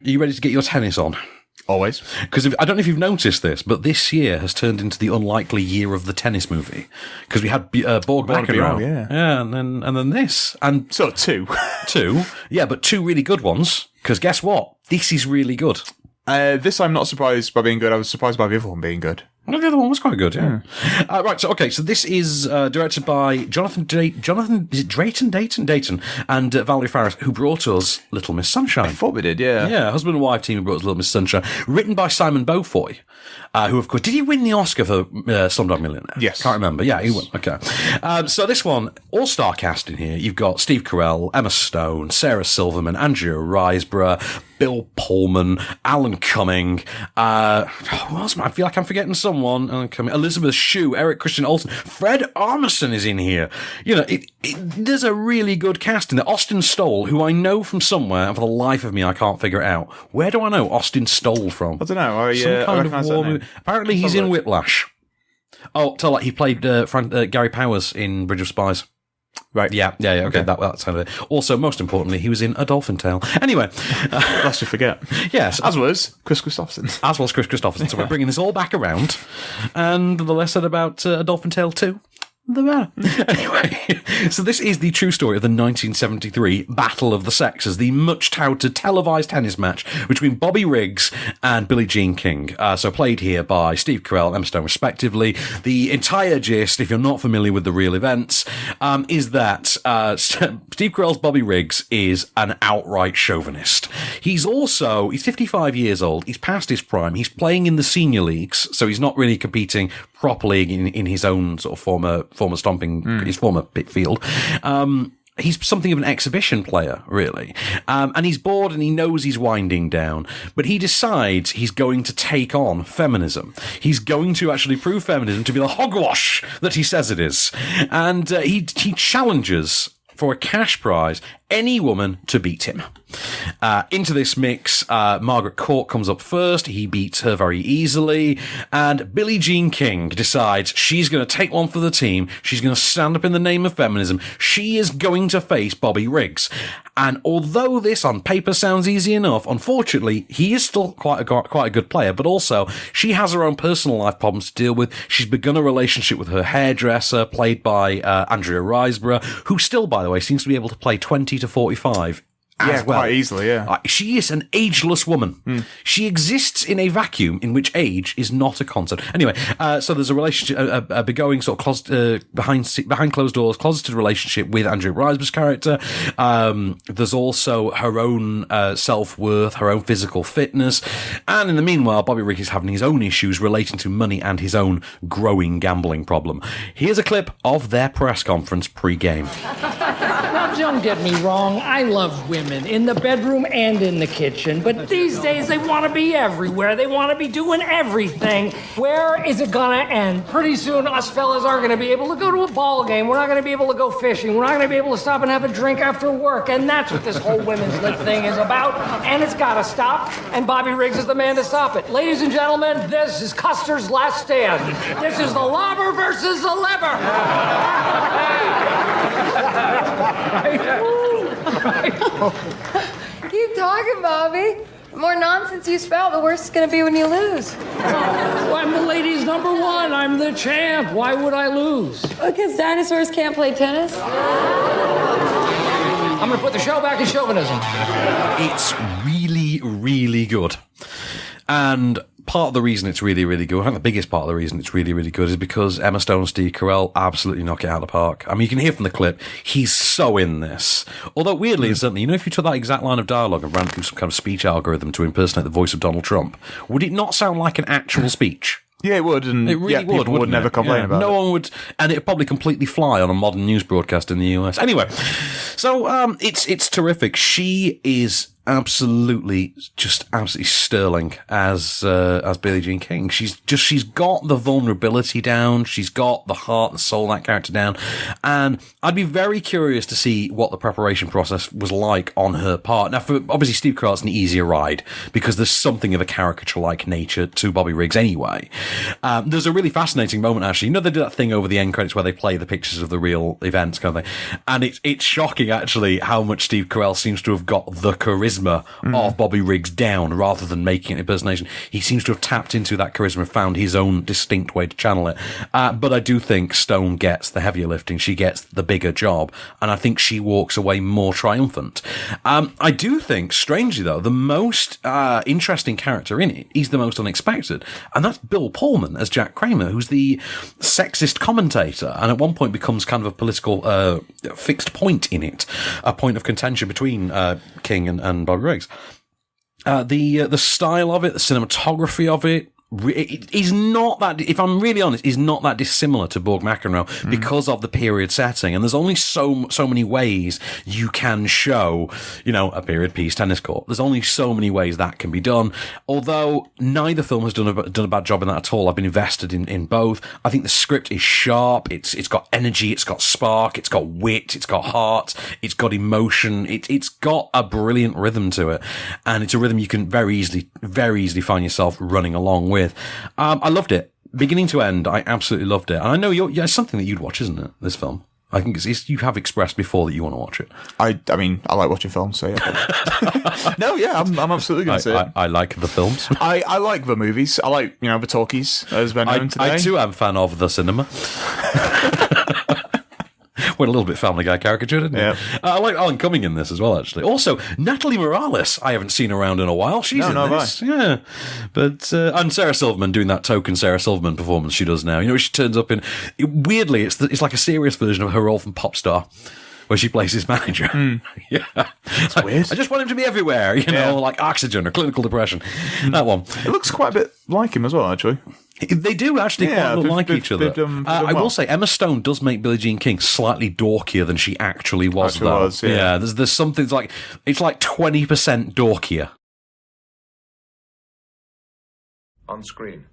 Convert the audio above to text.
Are you ready to get your tennis on? Always. Because I don't know if you've noticed this, but this year has turned into the unlikely year of the tennis movie. Because we had Borg McEnroe, yeah, and then this, and so two, yeah, but two really good ones. Because guess what? This is really good. This I'm not surprised by being good. I was surprised by the other one being good. No, the other one was quite good, yeah. Right, so this is directed by Jonathan is it Dayton, and Valerie Faris, who brought us Little Miss Sunshine. I thought we did, yeah. Yeah, husband and wife team who brought us Little Miss Sunshine. Written by Simon Beaufoy, who, of course, did he win the Oscar for Slumdog Millionaire? Yes. Can't remember. Yeah, he won. Okay. So this one, all-star cast in here. You've got Steve Carell, Emma Stone, Sarah Silverman, Andrea Riseborough, Bill Pullman, Alan Cumming, who else? I feel like I'm forgetting someone. Alan Cumming, Elizabeth Shue, Eric Christian Olsen, Fred Armisen is in here. You know, there's a really good cast in there. Austin Stoll, who I know from somewhere, and for the life of me, I can't figure it out. Where do I know Austin Stoll from? I don't know. Some kind of war movie. Apparently, he's in Whiplash. Oh, tell he played Gary Powers in Bridge of Spies. Right. Yeah. Okay, that's kind of it. Also, most importantly, he was in A Dolphin Tale. Anyway. Lest we forget. Yes. As was Chris Christopherson. So we're bringing this all back around. And the less said about A Dolphin Tale 2, the better. Anyway, so this is the true story of the 1973 Battle of the Sexes, the much-touted televised tennis match between Bobby Riggs and Billie Jean King. So played here by Steve Carell and Emma Stone, respectively. The entire gist, if you're not familiar with the real events, is that Steve Carell's Bobby Riggs is an outright chauvinist. He's 55 years old. He's past his prime. He's playing in the senior leagues, so he's not really competing properly in his own sort of former stomping, his former pit field. He's something of an exhibition player, really. And he's bored and he knows he's winding down. But he decides he's going to take on feminism. He's going to actually prove feminism to be the hogwash that he says it is. And he challenges, for a cash prize, any woman to beat him. Into this mix, Margaret Court comes up first. He beats her very easily. And Billie Jean King decides she's going to take one for the team. She's going to stand up in the name of feminism. She is going to face Bobby Riggs. And although this on paper sounds easy enough, unfortunately, he is still quite a good player. But also, she has her own personal life problems to deal with. She's begun a relationship with her hairdresser, played by Andrea Riseborough, who still, by the way, seems to be able to play 20 to 45 as well. Quite easily, yeah. She is an ageless woman. She exists in a vacuum in which age is not a concept. Anyway, so there's a relationship, a begoing sort of behind closed doors, closeted relationship with Andrea Riseborough's character. There's also her own self-worth, her own physical fitness. And in the meanwhile, Bobby Riggs is having his own issues relating to money and his own growing gambling problem. Here's a clip of their press conference pre-game. Now, don't get me wrong. I love women in the bedroom and in the kitchen. But these days, they want to be everywhere. They want to be doing everything. Where is it going to end? Pretty soon, us fellas aren't going to be able to go to a ball game. We're not going to be able to go fishing. We're not going to be able to stop and have a drink after work. And that's what this whole women's lib thing is about. And it's got to stop. And Bobby Riggs is the man to stop it. Ladies and gentlemen, this is Custer's last stand. This is the lobber versus the lever. Keep talking, Bobby. The more nonsense you spout, the worse it's going to be when you lose. Well, I'm the ladies' number one. I'm the champ. Why would I lose? Because dinosaurs can't play tennis. I'm going to put the show back in chauvinism. It's really, really good. And part of the reason it's really, really good, I think the biggest part of the reason it's really, really good is because Emma Stone and Steve Carell absolutely knock it out of the park. I mean, you can hear from the clip, he's so in this. Although, weirdly and certainly, you know, if you took that exact line of dialogue and ran through some kind of speech algorithm to impersonate the voice of Donald Trump, would it not sound like an actual speech? Yeah, it would, and it really people would never complain about it. No one would, and it'd probably completely fly on a modern news broadcast in the US. Anyway, so it's terrific. She is absolutely sterling as Billie Jean King. She's got the vulnerability down. She's got the heart and soul of that character down. And I'd be very curious to see what the preparation process was like on her part. Now, for obviously Steve Carell, it's an easier ride because there's something of a caricature-like nature to Bobby Riggs anyway. There's a really fascinating moment, actually. You know, they do that thing over the end credits where they play the pictures of the real events kind of thing. And it's shocking, actually, how much Steve Carell seems to have got the charisma charisma of Bobby Riggs down rather than making it an impersonation. He seems to have tapped into that charisma and found his own distinct way to channel it. But I do think Stone gets the heavier lifting. She gets the bigger job. And I think she walks away more triumphant. I do think, strangely though, the most interesting character in it is the most unexpected. And that's Bill Pullman as Jack Kramer, who's the sexist commentator and at one point becomes kind of a political fixed point in it, a point of contention between King and Bobby Riggs. The style of it, the cinematography of it is not that, if I'm really honest, is not that dissimilar to Borg McEnroe because of the period setting. And there's only so many ways you can show, a period piece tennis court. There's only so many ways that can be done. Although neither film has done a bad job in that at all. I've been invested in both. I think the script is sharp. It's got energy. It's got spark. It's got wit. It's got heart. It's got emotion. It's got a brilliant rhythm to it. And it's a rhythm you can very easily find yourself running along with. I loved it. Beginning to end, I absolutely loved it. And I know it's something that you'd watch, isn't it, this film? I think you have expressed before that you want to watch it. I mean, I like watching films, so yeah. No, yeah, I'm absolutely going to see it. I like the films. I like the movies. I like, the talkies, as been known today. I too am a fan of the cinema. Went a little bit Family Guy caricature, didn't it? Yeah. I like Alan Cumming in this as well, actually. Also, Natalie Morales, I haven't seen around in a while. She's in this. Yeah. But, and Sarah Silverman doing that token Sarah Silverman performance she does now. She turns up in, weirdly, it's like a serious version of her role from Popstar, where she plays his manager. Yeah. That's weird. I just want him to be everywhere, like Oxygen or Clinical Depression. That one. It looks quite a bit like him as well, actually. They do actually quite look like each other. I will say, Emma Stone does make Billie Jean King slightly dorkier than she actually was, though. Yeah, there's something it's like 20% dorkier. On screen.